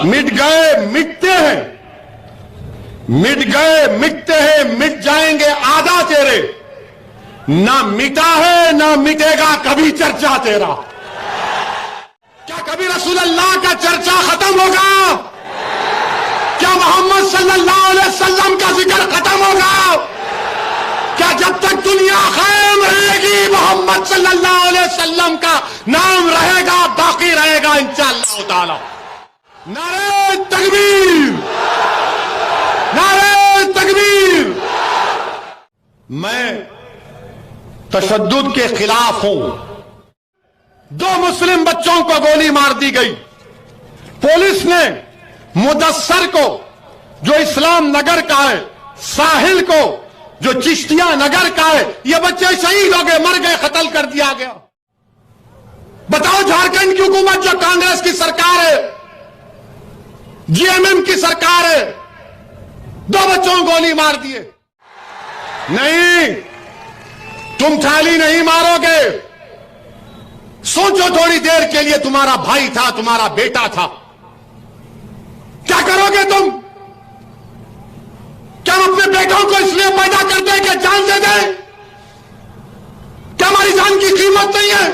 मिट गए मिटते हैं, मिट गए मिटते हैं, मिट जाएंगे आधा तेरे, ना मिटा है ना मिटेगा कभी चर्चा तेरा। क्या कभी रसूल अल्लाह का चर्चा खत्म होगा? क्या मोहम्मद सल्लल्लाहु अलैहि वसल्लम का जिक्र खत्म होगा? क्या जब तक दुनिया कायम रहेगी मोहम्मद सल्लल्लाहु अलैहि वसल्लम का नाम रहेगा, बाकी रहेगा इंशाअल्लाह ताला। नारे तकबीर, नारे तकबीर। मैं तशद्दुद के खिलाफ हूं। 2 मुस्लिम बच्चों को गोली मार दी गई। पुलिस ने मुदस्सर को जो इस्लाम नगर का है, साहिल को जो चिश्तिया नगर का है, ये बच्चे शहीद हो गए, मर गए, कत्ल कर दिया गया। बताओ झारखंड की हुकूमत जो कांग्रेस की सरकार है, जीएमएम की सरकार है, 2 बच्चों को गोली मार दिए। नहीं, तुम थाली नहीं मारोगे। सोचो थोड़ी देर के लिए, तुम्हारा भाई था, तुम्हारा बेटा था, क्या करोगे तुम? क्या हम अपने बेटों को इसलिए पैदा करते हैं कि जान दे दें? क्या हमारी जान की कीमत नहीं है?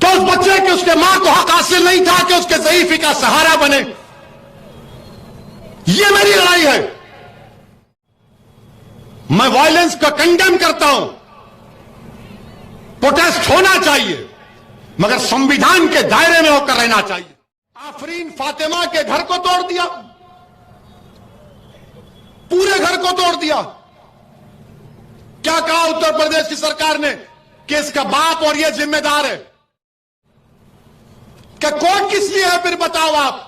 तो उस बच्चे के, उसके मां को हक हासिल नहीं था कि उसके ज़ईफ़ी का सहारा बने? ये मेरी लड़ाई है। मैं वायलेंस को कंडेम करता हूं। प्रोटेस्ट होना चाहिए, मगर संविधान के दायरे में होकर रहना चाहिए। आफरीन फातिमा के घर को तोड़ दिया, पूरे घर को तोड़ दिया। क्या कहा उत्तर प्रदेश की सरकार ने कि इसका बाप और ये जिम्मेदार है? क्या कोर्ट किस लिए है? फिर बताओ आप,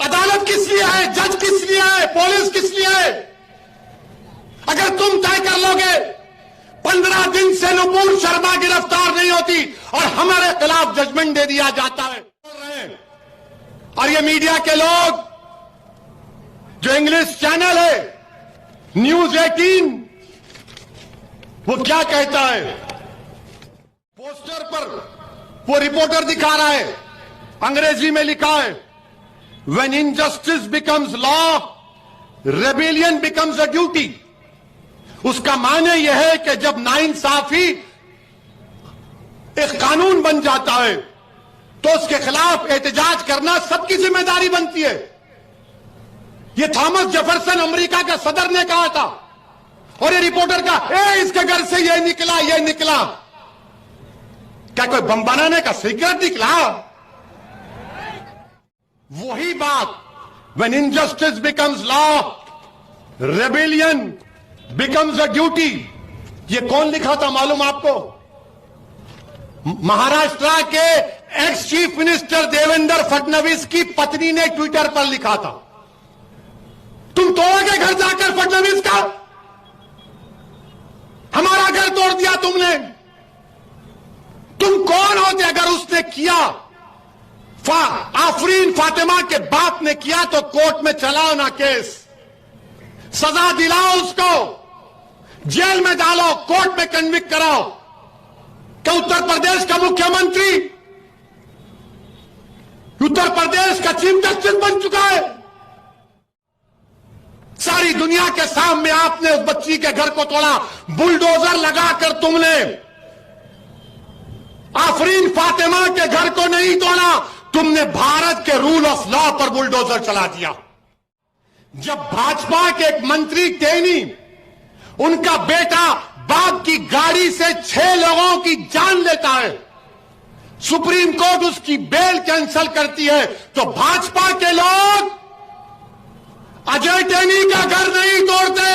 अदालत किस लिए है? जज किस लिए है? पुलिस किस लिए है? अगर तुम तय कर लोगे 15 दिन से नुपुर शर्मा गिरफ्तार नहीं होती और हमारे खिलाफ जजमेंट दे दिया जाता है। और ये मीडिया के लोग, जो इंग्लिश चैनल है न्यूज 18, वो क्या कहता है? पोस्टर पर वो रिपोर्टर दिखा रहा है, अंग्रेजी में लिखा है, when injustice becomes law, rebellion becomes a duty. उसका माने यह है कि जब नाइंसाफी एक कानून बन जाता है तो उसके खिलाफ एहतजाज करना सबकी जिम्मेदारी बनती है। यह थॉमस जेफरसन अमेरिका का सदर ने कहा था, और ये रिपोर्टर का इसके घर से ये निकला, ये निकला। क्या कोई बम बनाने का सीक्रेट निकला? वही बात, when injustice becomes law, rebellion becomes a duty. ये कौन लिखा था मालूम आपको? महाराष्ट्र के ex chief minister Devendra Fadnavis की पत्नी ने ट्विटर पर लिखा था। तुम तोड़ोगे घर जाकर फडणवीस का? हमारा घर तोड़ दिया तुमने। तुम कौन होते अगर उसने किया? आफरीन फातिमा के बाप ने किया तो कोर्ट में चलाओ ना केस, सजा दिलाओ उसको, जेल में डालो, कोर्ट में कन्विक्ट कराओ। क्या उत्तर प्रदेश का मुख्यमंत्री उत्तर प्रदेश का चीफ जस्टिस बन चुका है? सारी दुनिया के सामने आपने उस बच्ची के घर को तोड़ा, बुलडोजर लगाकर तुमने। आफरीन फातिमा के घर को नहीं तोड़ा, तुमने भारत के रूल ऑफ लॉ पर बुलडोजर चला दिया। जब भाजपा के एक मंत्री टेनी, उनका बेटा बाप की गाड़ी से 6 लोगों की जान लेता है, सुप्रीम कोर्ट उसकी बेल कैंसिल करती है, तो भाजपा के लोग अजय टेनी का घर नहीं तोड़ते,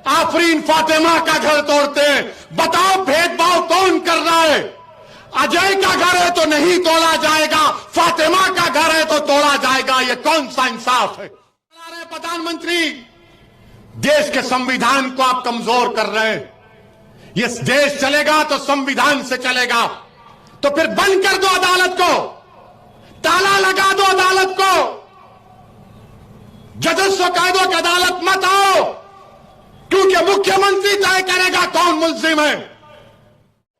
आफरीन फातिमा का घर तोड़ते हैं। बताओ भेदभाव कौन कर रहा है? अजय का घर है तो नहीं तोड़ा जाएगा, फातिमा का घर है तो तोड़ा जाएगा। ये कौन सा इंसाफ है? प्रधानमंत्री, देश के संविधान को आप कमजोर कर रहे हैं। ये देश चलेगा तो संविधान से चलेगा, तो फिर बंद कर दो अदालत को, ताला लगा दो अदालत को, जजेस को कह दो कि अदालत मत आओ, क्योंकि मुख्यमंत्री तय करेगा कौन मुल्जिम है।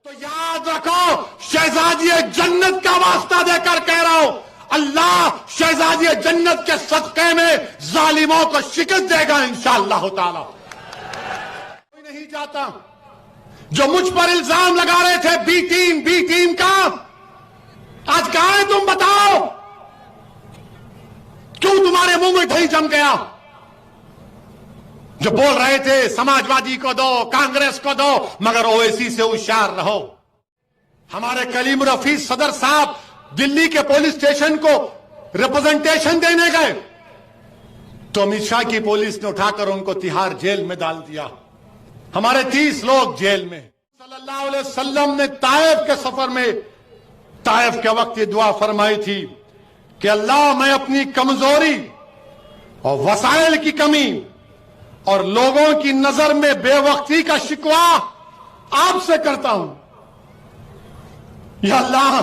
तो याद रखो, शहजादी जन्नत का वास्ता देकर कह रहा हूं, अल्लाह शहजादी जन्नत के सदक़े में जालिमों को शिकस्त देगा इंशाअल्लाह ताला। कोई नहीं चाहता। जो मुझ पर इल्जाम लगा रहे थे बी टीम का, आज कहां है तुम बताओ? क्यों तुम्हारे मुंह में दही जम गया? जो बोल रहे थे समाजवादी को दो, कांग्रेस को दो, मगर ओवैसी से होशियार रहो। हमारे कलीम रफीक सदर साहब दिल्ली के पुलिस स्टेशन को रिप्रेजेंटेशन देने गए तो अमित शाह की पुलिस ने उठाकर उनको तिहाड़ जेल में डाल दिया। हमारे 30 लोग जेल में। सल्लल्लाहु अलैहि वसल्लम ने ताइफ के सफर में, ताइफ के वक्त ये दुआ फरमाई थी कि अल्लाह, मैं अपनी कमजोरी और वसाइल की कमी और लोगों की नजर में बेवक्ती का शिकवा आपसे करता हूं। या अल्लाह,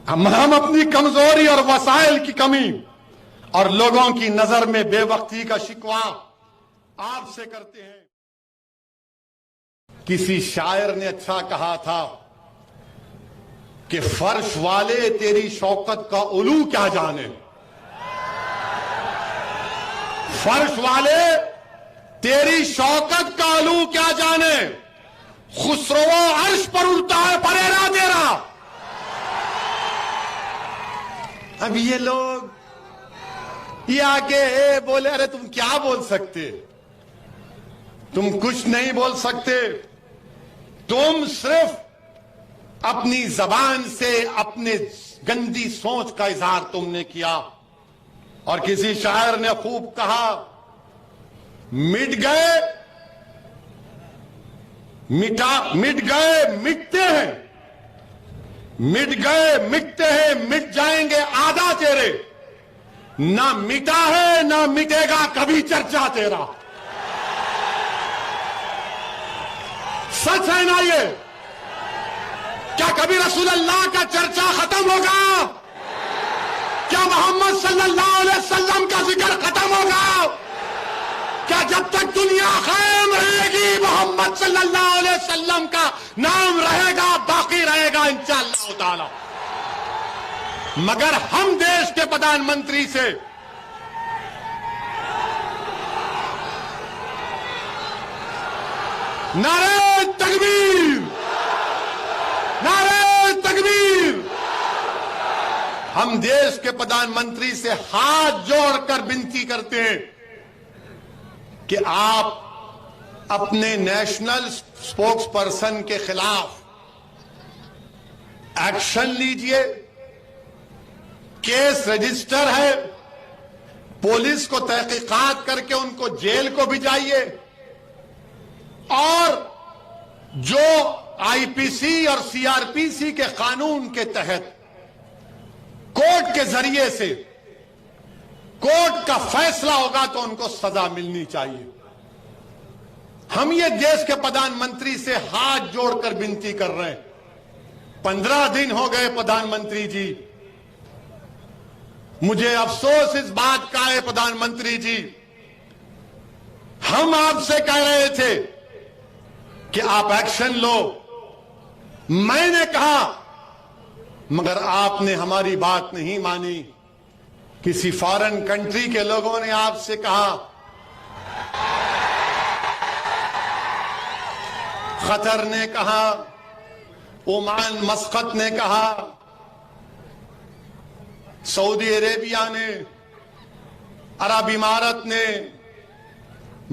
हम अपनी कमजोरी और वसाइल की कमी और लोगों की नजर में बेवक्ती का शिकवा आपसे करते हैं। किसी शायर ने अच्छा कहा था कि फर्श वाले तेरी शौकत का उलू क्या जाने। फर्श वाले तेरी शौकत का उलू क्या जाने। खुसरो अर्श पर उड़ता है परेरा तेरा। अब ये लोग ये आके बोले, अरे तुम क्या बोल सकते, तुम कुछ नहीं बोल सकते। तुम सिर्फ अपनी जबान से अपने गंदी सोच का इजहार तुमने किया। और किसी शायर ने खूब कहा, मिट गए मिटते हैं, मिट गए मिटते हैं, मिट जाएंगे आधा तेरे। ना मिटा है ना मिटेगा कभी चर्चा तेरा। सच है ना ये? क्या कभी रसूल अल्लाह का चर्चा खत्म होगा? क्या मोहम्मद सल्लल्लाहु अलैहि वसल्लम का जिक्र खत्म होगा? क्या जब तक दुनिया कायम रहेगी मोहम्मद सल्लल्लाहु अलैहि वसल्लम का नाम रहेगा, बाकी रहेगा इंशाअल्लाह ताला। मगर हम देश के प्रधानमंत्री से नारे तकबीर, नारे तकबीर। हम देश के प्रधानमंत्री से हाथ जोड़कर विनती करते हैं कि आप अपने नेशनल स्पोक्स पर्सन के खिलाफ एक्शन लीजिए। केस रजिस्टर है, पुलिस को तहकीकात करके उनको जेल को भिजाइए। और जो आईपीसी और सीआरपीसी के कानून के तहत कोर्ट के जरिए से कोर्ट का फैसला होगा तो उनको सजा मिलनी चाहिए। हम ये देश के प्रधानमंत्री से हाथ जोड़कर विनती कर रहे हैं। 15 दिन हो गए प्रधानमंत्री जी, मुझे अफसोस इस बात का है प्रधानमंत्री जी, हम आपसे कह रहे थे कि आप एक्शन लो, मैंने कहा, मगर आपने हमारी बात नहीं मानी। किसी फॉरेन कंट्री के लोगों ने आपसे कहा, कतर ने कहा, ओमान मस्कत ने कहा, सऊदी अरेबिया ने, अरब इमारत ने,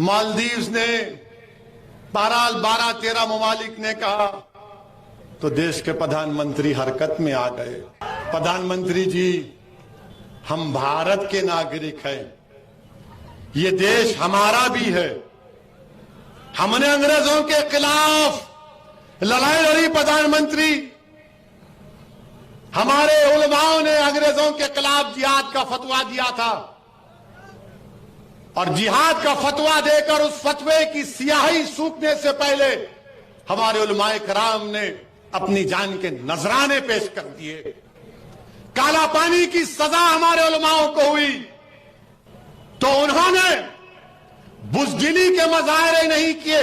मालदीव्स ने, बहरहाल 12-13 ममालिक ने कहा तो देश के प्रधानमंत्री हरकत में आ गए। प्रधानमंत्री जी, हम भारत के नागरिक हैं, ये देश हमारा भी है। हमने अंग्रेजों के खिलाफ लड़ाई लड़ी प्रधानमंत्री। हमारे उलमाओं ने अंग्रेजों के खिलाफ जिहाद का फतवा दिया था और जिहाद का फतवा देकर उस फतवे की स्याही सूखने से पहले हमारे उलमाए कराम ने अपनी जान के नजराने पेश कर दिए। काला पानी की सजा हमारे उलमाओं को हुई तो उन्होंने बुज़दिली के मजाहरे नहीं किए,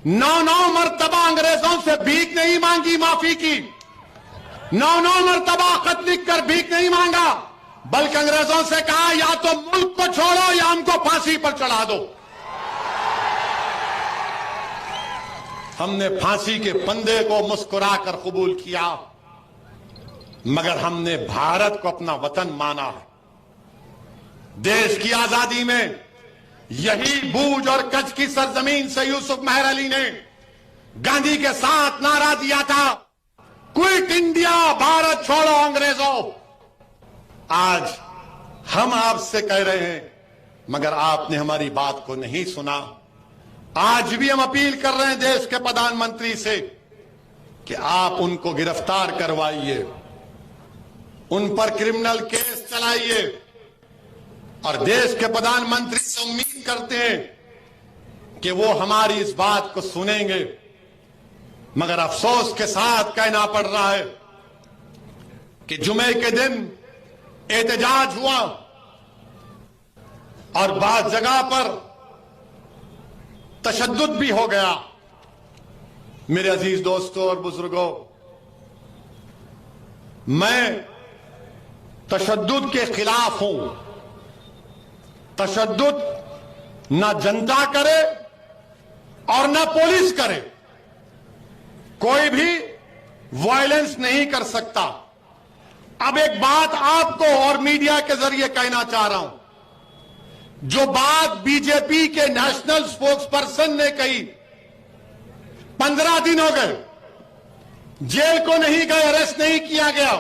9 मरतबा अंग्रेजों से भीख नहीं मांगी माफी की। 9 मरतबा खत लिखकर भीख नहीं मांगा, बल्कि अंग्रेजों से कहा या तो मुल्क को छोड़ो या हमको फांसी पर चढ़ा दो। हमने फांसी के फंदे को मुस्कुराकर कबूल किया, मगर हमने भारत को अपना वतन माना है। देश की आजादी में यही भूज और कच्छ की सरजमीन से यूसुफ मेहर अली ने गांधी के साथ नारा दिया था, क्विट इंडिया, भारत छोड़ो अंग्रेजों। आज हम आपसे कह रहे हैं, मगर आपने हमारी बात को नहीं सुना। आज भी हम अपील कर रहे हैं देश के प्रधानमंत्री से कि आप उनको गिरफ्तार करवाइए, उन पर क्रिमिनल केस चलाइए, और देश के प्रधानमंत्री से उम्मीद करते हैं कि वो हमारी इस बात को सुनेंगे। मगर अफसोस के साथ कहना पड़ रहा है कि जुमे के दिन एहतजाज हुआ और बाद जगह पर तशद्दुद भी हो गया। मेरे अजीज दोस्तों और बुजुर्गों, मैं तशद्दुद के खिलाफ हूं। तशद्दुद ना जनता करे और ना पुलिस करे, कोई भी वायलेंस नहीं कर सकता। अब एक बात आपको और मीडिया के जरिए कहना चाह रहा हूं, जो बात बीजेपी के नेशनल स्पोक्स पर्सन ने कही, 15 दिन हो गए, जेल को नहीं गए, अरेस्ट नहीं किया गया।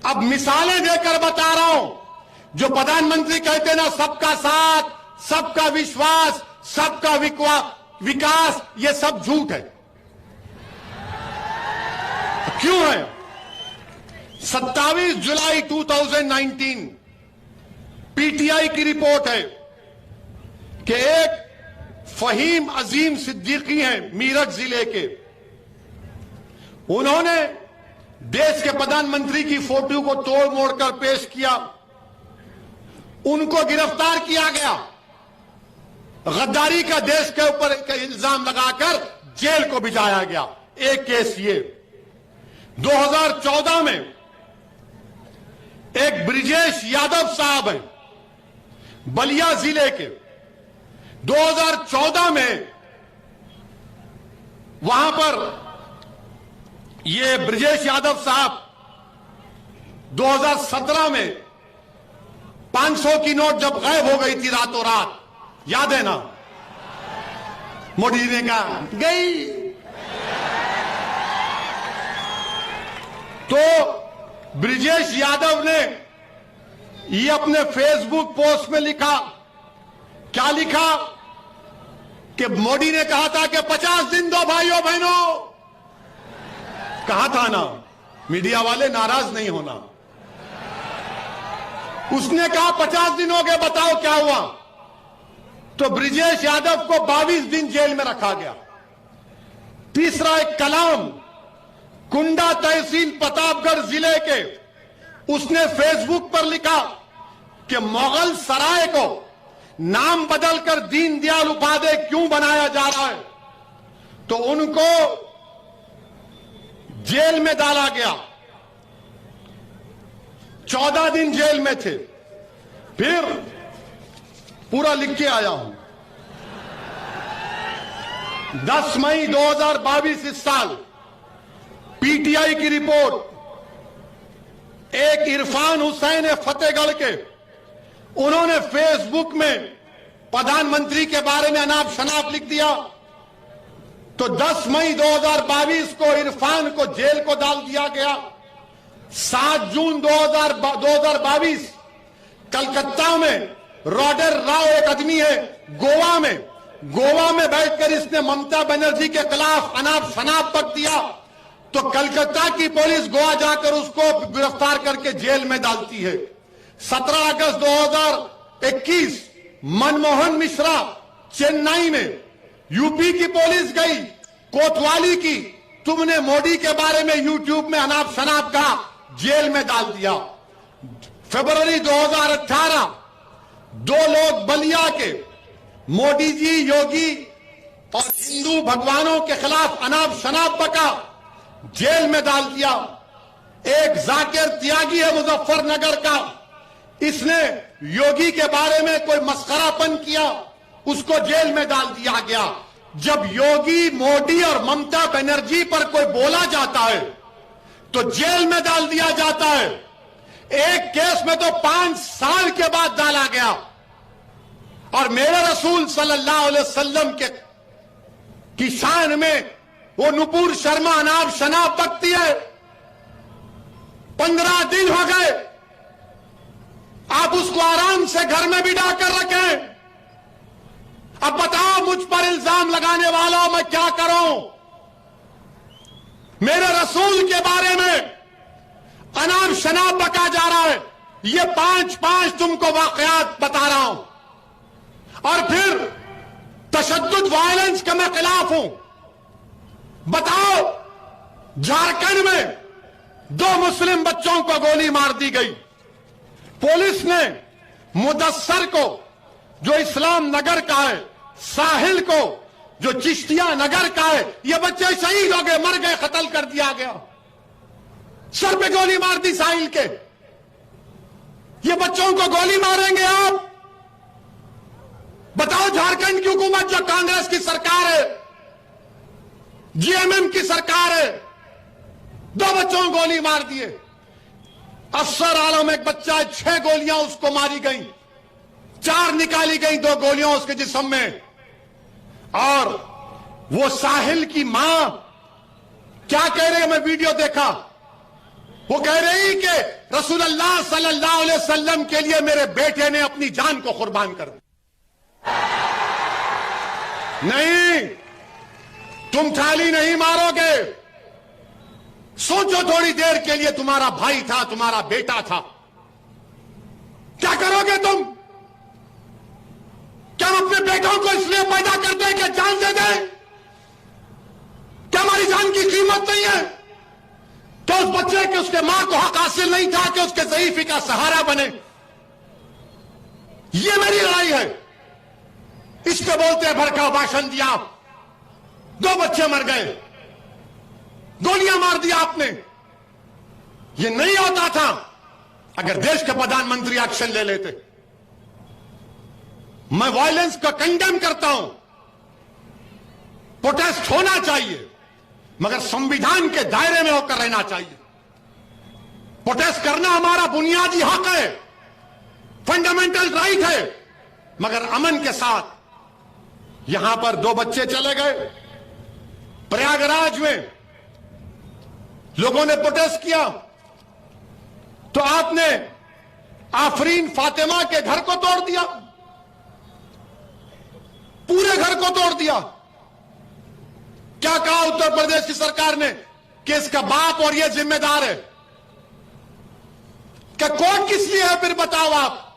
अब मिसालें देकर बता रहा हूं, जो प्रधानमंत्री कहते ना सबका साथ, सबका विश्वास, सबका विकास, ये सब झूठ है। क्यों है? 27 जुलाई 2019 पीटीआई की रिपोर्ट है कि एक फहीम अजीम सिद्दीकी हैं मीरठ जिले के, उन्होंने देश के प्रधानमंत्री की फोटो को तोड़ मोड़ कर पेश किया, उनको गिरफ्तार किया गया, गद्दारी का देश के ऊपर इल्जाम लगाकर जेल को भिजाया गया। एक केस ये 2014 में एक ब्रिजेश यादव साहब हैं बलिया जिले के, 2014 में वहां पर ये ब्रिजेश यादव साहब 2017 में 500 की नोट जब गायब हो गई थी रातों रात, याद है ना? मोदी जी ने कहा गई, तो ब्रिजेश यादव ने ये अपने फेसबुक पोस्ट में लिखा, क्या लिखा कि मोदी ने कहा था कि 50 दिन दो भाइयों बहनों, कहा था ना, मीडिया वाले नाराज नहीं होना। उसने कहा 50 दिन हो गए, बताओ क्या हुआ? तो ब्रिजेश यादव को 22 दिन जेल में रखा गया। तीसरा एक कलाम, कुंडा तहसील प्रतापगढ़ जिले के, उसने फेसबुक पर लिखा कि मुगल सराय को नाम बदलकर दीनदयाल उपाध्याय क्यों बनाया जा रहा है, तो उनको जेल में डाला गया। 14 दिन जेल में थे। फिर पूरा लिख के आया हूं, 10 मई 2022 इस साल पीटीआई की रिपोर्ट, एक इरफान हुसैन है फतेहगढ़ के, उन्होंने फेसबुक में प्रधानमंत्री के बारे में अनाप शनाप लिख दिया, तो 10 मई 2022 को इरफान को जेल को डाल दिया गया। 7 जून 2022 कलकत्ता में रॉडर राव एक आदमी है गोवा में बैठकर इसने ममता बनर्जी के खिलाफ अनाप शनाप बक दिया, तो कलकत्ता की पुलिस गोवा जाकर उसको गिरफ्तार करके जेल में डालती है। 17 अगस्त 2021 मनमोहन मिश्रा चेन्नई में, यूपी की पुलिस गई कोतवाली की, तुमने मोदी के बारे में यूट्यूब में अनाप शनाप कहा, जेल में डाल दिया। फरवरी 2018 2 लोग बलिया के, मोदी जी, योगी और हिंदू भगवानों के खिलाफ अनाप शनाप बका, जेल में डाल दिया। एक जाकिर त्यागी है मुजफ्फरनगर का, इसने योगी के बारे में कोई मस्खरापन किया, उसको जेल में डाल दिया गया। जब योगी, मोदी और ममता बनर्जी पर कोई बोला जाता है तो जेल में डाल दिया जाता है। एक केस में तो 5 साल के बाद डाला गया। और मेरे रसूल सल्लल्लाहु अलैहि वसल्लम के की शान में वो नुपुर शर्मा अनाब शनाब बकती है। 15 दिन हो गए, आप उसको आराम से घर में बिठा कर रखें। अब बताओ, मुझ पर इल्जाम लगाने वालों, मैं क्या करूं? मेरे रसूल के बारे में अनाब शनाब बका जा रहा है। ये 5 तुमको वाकयात बता रहा हूं। और फिर तशद्दुद वायलेंस का मैं खिलाफ हूं। बताओ, झारखंड में 2 मुस्लिम बच्चों को गोली मार दी गई। पुलिस ने मुदस्सर को, जो इस्लाम नगर का है, साहिल को, जो चिश्तिया नगर का है, ये बच्चे शहीद हो गए, मर गए, कत्ल कर दिया गया। सर पे गोली मार दी साहिल के। ये बच्चों को गोली मारेंगे आप? बताओ, झारखंड की हुकूमत जो कांग्रेस की सरकार है, जीएमएम की सरकार है, 2 बच्चों को गोली मार दिए। अफसर आलम एक बच्चा है, 6 गोलियां उसको मारी गई, 4 निकाली गई, 2 गोलियां उसके जिस्म में। और वो साहिल की मां क्या कह रही है, मैं वीडियो देखा, वो कह रही कि रसूलुल्लाह सल्लल्लाहु अलैहि वसल्लम के लिए मेरे बेटे ने अपनी जान को कुर्बान कर दी। नहीं, तुम थाली नहीं मारोगे। सोचो थोड़ी देर के लिए, तुम्हारा भाई था, तुम्हारा बेटा था, क्या करोगे तुम? क्या हम अपने बेटों को इसलिए पैदा करते हैं कि जान दे दें? क्या हमारी जान की कीमत नहीं है? क्या उस बच्चे के, उसके मां को हक हासिल नहीं था कि उसके ज़ईफ़ी का सहारा बने? ये मेरी लड़ाई है। इसको बोलते हैं भड़काऊ भाषण दिया। 2 बच्चे मर गए, गोलियां मार दिया आपने। ये नहीं होता था अगर देश के प्रधानमंत्री एक्शन ले लेते। मैं वायलेंस का कंडेम करता हूं, प्रोटेस्ट होना चाहिए, मगर संविधान के दायरे में होकर रहना चाहिए। प्रोटेस्ट करना हमारा बुनियादी हक है, फंडामेंटल राइट है, मगर अमन के साथ। यहां पर 2 बच्चे चले गए, प्रयागराज में लोगों ने प्रोटेस्ट किया तो आपने आफरीन फातिमा के घर को तोड़ दिया, पूरे घर को तोड़ दिया। क्या कहा उत्तर प्रदेश की सरकार ने कि इसका बाप और ये जिम्मेदार है? क्या कोर्ट किस लिए है फिर बताओ आप?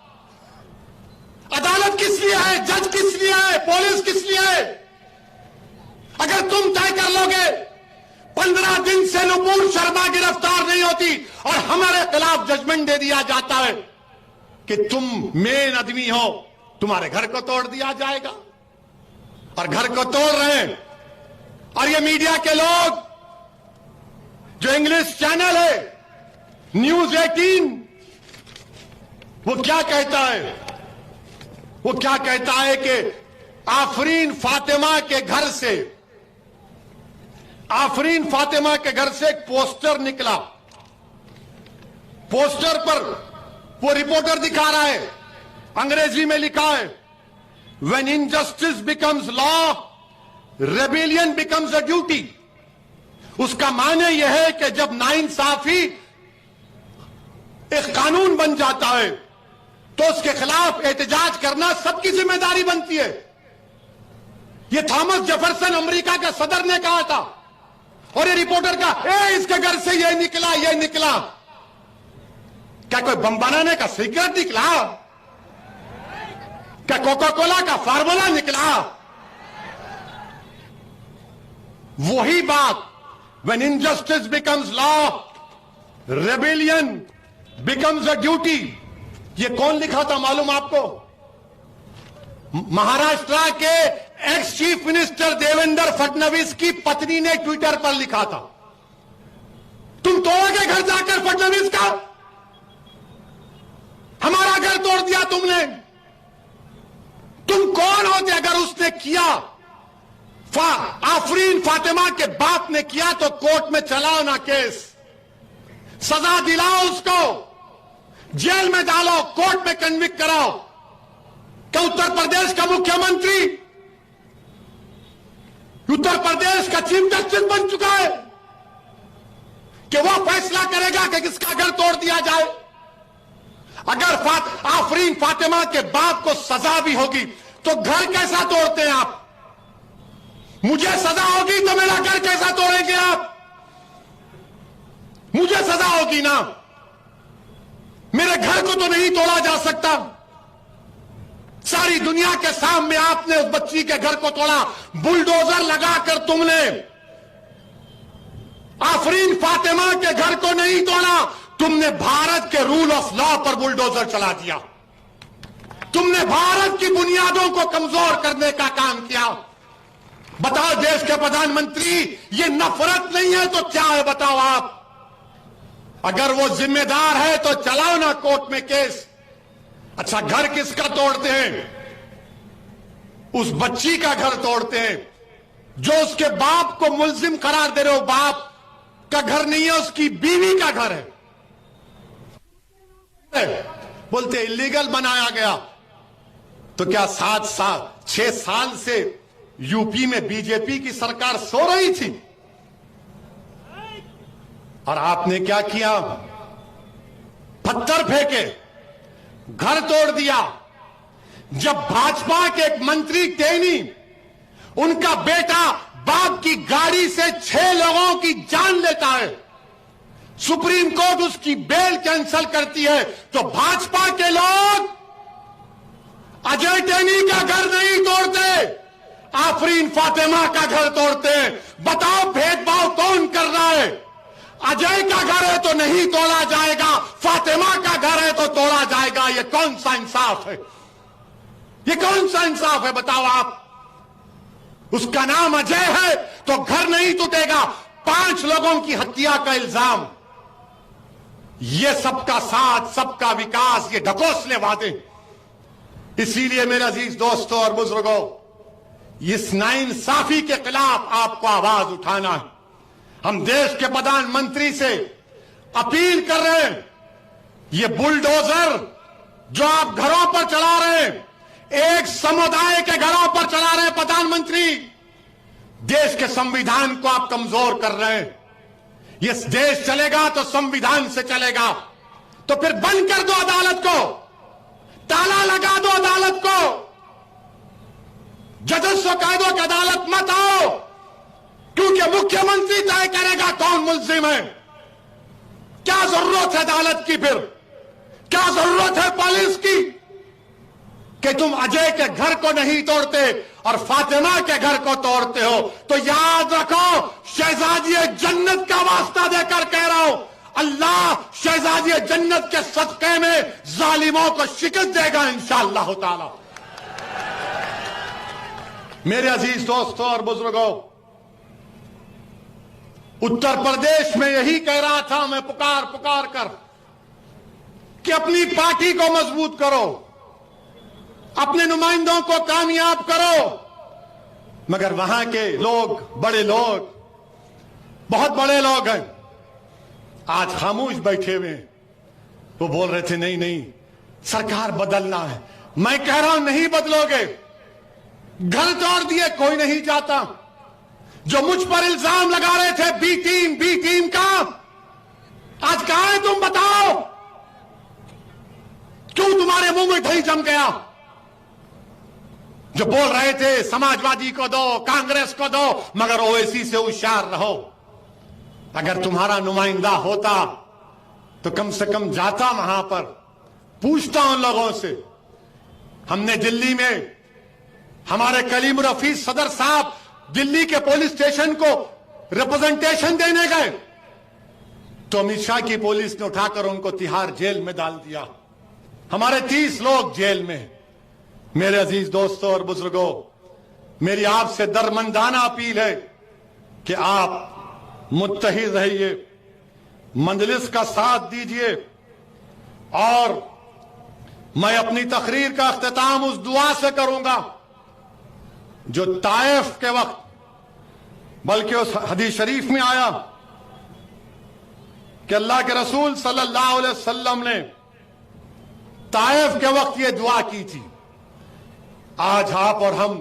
अदालत किस लिए है? जज किस लिए है? पुलिस किस लिए है? अगर तुम तय कर लोगे 15 दिन से नुपुर शर्मा गिरफ्तार नहीं होती और हमारे खिलाफ जजमेंट दे दिया जाता है कि तुम मेन आदमी हो, तुम्हारे घर को तोड़ दिया जाएगा। और घर को तोड़ रहे हैं। और ये मीडिया के लोग, जो इंग्लिश चैनल है न्यूज 18, वो क्या कहता है? वो क्या कहता है कि आफरीन फातिमा के घर से, आफरीन फातिमा के घर से एक पोस्टर निकला। पोस्टर पर वो रिपोर्टर दिखा रहा है, अंग्रेजी में लिखा है, when injustice becomes law, rebellion becomes a duty. उसका माने यह है कि जब नाइंसाफी एक कानून बन जाता है तो उसके खिलाफ एहतजाज करना सबकी जिम्मेदारी बनती है। यह थॉमस जेफरसन अमेरिका के सदर ने कहा था। और ये रिपोर्टर का, इसके घर से ये निकला, ये निकला। क्या कोई बम बनाने का सीक्रेट निकला? क्या कोका कोला का फार्मूला निकला? वही बात, when injustice becomes law, rebellion becomes a duty. ये कौन लिखा था मालूम आपको? महाराष्ट्र के ex chief minister Devendra Fadnavis की पत्नी ने ट्विटर पर लिखा था। तुम तोड़ोगे घर जाकर फडणवीस का? हमारा घर तोड़ दिया तुमने। तुम कौन होते अगर उसने किया? आफरीन फातिमा के बाप ने किया तो कोर्ट में चलाओ ना केस, सजा दिलाओ उसको, जेल में डालो, कोर्ट में कन्विक्ट कराओ। क्या उत्तर प्रदेश का मुख्यमंत्री, उत्तर प्रदेश का चीफ जस्टिस बन चुका है कि वो फैसला करेगा कि किसका घर तोड़ दिया जाए? अगर आफरीन फातिमा के बाप को सजा भी होगी तो घर कैसा तोड़ते हैं आप? मुझे सजा होगी तो मेरा घर कैसा तोड़ेंगे आप? मुझे सजा होगी ना, मेरे घर को तो नहीं तोड़ा जा सकता। सारी दुनिया के सामने आपने उस बच्ची के घर को तोड़ा, बुलडोजर लगाकर तुमने आफरीन फातिमा के घर को नहीं तोड़ा, तुमने भारत के रूल ऑफ लॉ पर बुलडोजर चला दिया। तुमने भारत की बुनियादों को कमजोर करने का काम किया। बताओ देश के प्रधानमंत्री, ये नफरत नहीं है तो क्या है बताओ आप? अगर वो जिम्मेदार है तो चलाओ ना कोर्ट में केस। अच्छा, घर किसका तोड़ते हैं? उस बच्ची का घर तोड़ते हैं जो उसके बाप को मुल्जिम करार दे रहे हो। बाप का घर नहीं है, उसकी बीवी का घर है। बोलते इलीगल बनाया गया। तो क्या 6 साल से यूपी में बीजेपी की सरकार सो रही थी? और आपने क्या किया? पत्थर फेंके, घर तोड़ दिया। जब भाजपा के एक मंत्री टेनी, उनका बेटा बाप की गाड़ी से 6 लोगों की जान लेता है, सुप्रीम कोर्ट उसकी बेल कैंसिल करती है, तो भाजपा के लोग अजय टेनी का घर नहीं तोड़ते, आफरीन फातिमा का घर तोड़ते हैं। बताओ भेदभाव कौन कर रहा है? अजय का घर है तो नहीं तोड़ा जाएगा, फातिमा का घर है तो तोड़ा जाएगा। ये कौन सा इंसाफ है? ये कौन सा इंसाफ है बताओ आप? उसका नाम अजय है तो घर नहीं टूटेगा। 5 लोगों की हत्या का इल्जाम, ये सबका साथ, सबका विकास, ये ढकोसले वादे। इसीलिए मेरे अजीज दोस्तों और बुजुर्गों, इस नाइंसाफी के खिलाफ आपको आवाज उठाना है। हम देश के प्रधानमंत्री से अपील कर रहे हैं, ये बुलडोजर जो आप घरों पर चला रहे हैं, एक समुदाय के घरों पर चला रहे हैं प्रधानमंत्री, देश के संविधान को आप कमजोर कर रहे हैं। ये देश चलेगा तो संविधान से चलेगा। तो फिर बंद कर दो अदालत को, ताला लगा दो अदालत को, जजस को कह दो कि अदालत मत आओ, क्योंकि मुख्यमंत्री तय करेगा कौन मुल्जिम है। क्या जरूरत है अदालत की? फिर क्या जरूरत है पुलिस की कि तुम अजय के घर को नहीं तोड़ते और फातिमा के घर को तोड़ते हो? तो याद रखो, शहजादी जन्नत का वास्ता देकर कह रहा हूं, अल्लाह शहजादी जन्नत के सदक़े में जालिमों को शिकस्त देगा इंशाअल्लाह ताला। मेरे अजीज दोस्तों और बुजुर्गों, उत्तर प्रदेश में यही कह रहा था मैं पुकार पुकार कर कि अपनी पार्टी को मजबूत करो, अपने नुमाइंदों को कामयाब करो। मगर वहां के लोग, बड़े लोग, बहुत बड़े लोग हैं, आज खामोश बैठे हुए हैं। वो बोल रहे थे नहीं नहीं सरकार बदलना है। मैं कह रहा हूं नहीं बदलोगे। घर तोड़ दिए, कोई नहीं जाता। जो मुझ पर इल्जाम लगा रहे थे बी टीम का, आज कहां है तुम बताओ? क्यों तुम्हारे मुंह में दही जम गया? जो बोल रहे थे समाजवादी को दो, कांग्रेस को दो, मगर ओवैसी से होशियार रहो। अगर तुम्हारा नुमाइंदा होता तो कम से कम जाता वहां पर, पूछता उन लोगों से। हमने दिल्ली में हमारे कलीम रफीक सदर साहब दिल्ली के पुलिस स्टेशन को रिप्रेजेंटेशन देने गए तो अमित शाह की पुलिस ने उठाकर उनको तिहाड़ जेल में डाल दिया। हमारे 30 लोग जेल में। मेरे अजीज दोस्तों और बुजुर्गों, मेरी आपसे दरमंदाना अपील है कि आप मुत्तहिद रहिए, मंजलिस का साथ दीजिए और मैं अपनी तकरीर का अख्तिताम उस दुआ से करूंगा जो ताइफ के वक्त, बल्कि उस हदीस शरीफ में आया कि अल्लाह के रसूल सल्लल्लाहु अलैहि वसल्लम ने ताइफ के वक्त ये दुआ की थी। आज आप और हम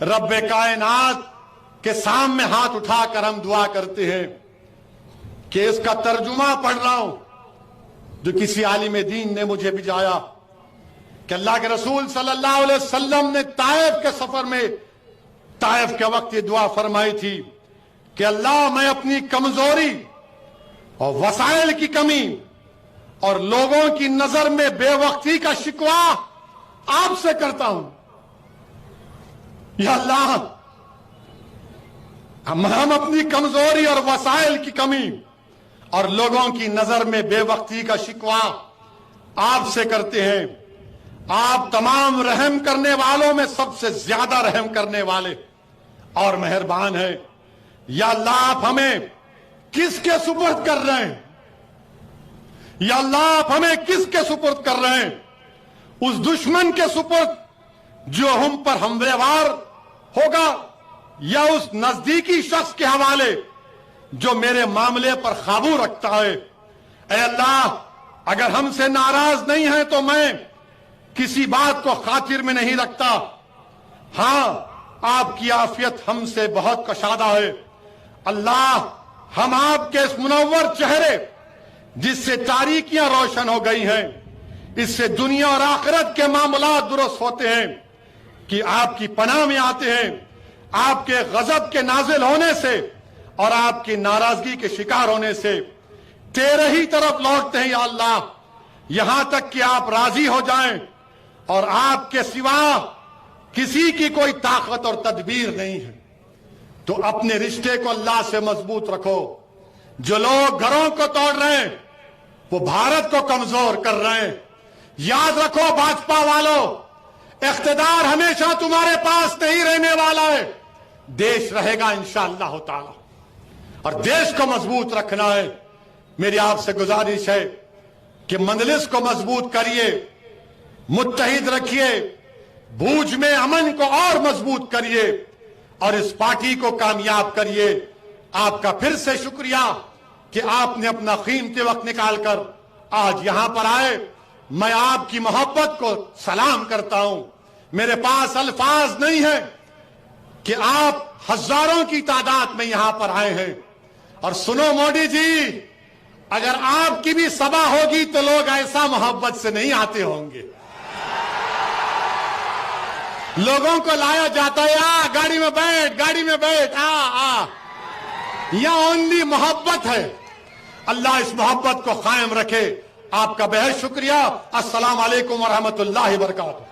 रब्बे कायनात के सामने हाथ उठाकर हम दुआ करते हैं कि इसका तर्जुमा पढ़ रहा हूं जो किसी आलिम दीन ने मुझे भिजाया कि अल्लाह के रसूल सल्लल्लाहु अलैहि वसल्लम ने ताइफ के सफर में, ताइफ के वक्त ये दुआ फरमाई थी कि अल्लाह, मैं अपनी कमजोरी और वसाइल की कमी और लोगों की नजर में बेवक्ती का शिकवा आपसे करता हूं। या अल्लाह, हम अपनी कमजोरी और वसाइल की कमी और लोगों की नजर में बेवक्ती का शिकवा आपसे करते हैं। आप तमाम रहम करने वालों में सबसे ज्यादा रहम करने वाले और मेहरबान हैं। या अल्लाह, आप हमें किसके सुपुर्द कर रहे हैं? या अल्लाह, आप हमें किसके सुपुर्द कर रहे हैं? उस दुश्मन के सुपुर्द जो हम पर हमलेवार होगा, या उस नजदीकी शख्स के हवाले जो मेरे मामले पर काबू रखता है? ऐ अल्लाह, अगर हमसे नाराज नहीं है तो मैं किसी बात को खातिर में नहीं रखता। हां, आपकी आफियत हमसे बहुत कशादा है। अल्लाह, हम आपके इस मुनव्वर चेहरे जिससे तारीकियां रोशन हो गई हैं, इससे दुनिया और आखिरत के मामला दुरुस्त होते हैं कि आपकी पनाह में आते हैं। आपके गजब के नाजिल होने से और आपकी नाराजगी के शिकार होने से तेरे ही तरफ लौटते हैं। या अल्लाह, यहां तक कि आप राजी हो जाएं और आपके सिवा किसी की कोई ताकत और तदबीर नहीं है, तो अपने रिश्ते को अल्लाह से मजबूत रखो। जो लोग घरों को तोड़ रहे हैं वो भारत को कमजोर कर रहे हैं। याद रखो भाजपा वालों, इख्तिदार हमेशा तुम्हारे पास नहीं रहने वाला है, देश रहेगा इंशाअल्लाह ताला, और देश को मजबूत रखना है। मेरी आपसे गुजारिश है कि मंजलिस को मजबूत करिए, मुत्तहिद रखिए, भूज में अमन को और मजबूत करिए और इस पार्टी को कामयाब करिए। आपका फिर से शुक्रिया कि आपने अपना कीमती वक्त निकालकर आज यहां पर आए। मैं आपकी मोहब्बत को सलाम करता हूं। मेरे पास अल्फाज नहीं है कि आप हजारों की तादाद में यहां पर आए हैं। और सुनो मोदी जी, अगर आपकी भी सभा होगी तो लोग ऐसा मोहब्बत से नहीं आते होंगे। लोगों को लाया जाता है, आ गाड़ी में बैठ, गाड़ी में बैठ, आ यह ओनली मोहब्बत है। अल्लाह इस मोहब्बत को कायम रखे। आपका बेहद शुक्रिया। अस्सलाम वालेकुम व रहमतुल्लाहि व बरकातुहू।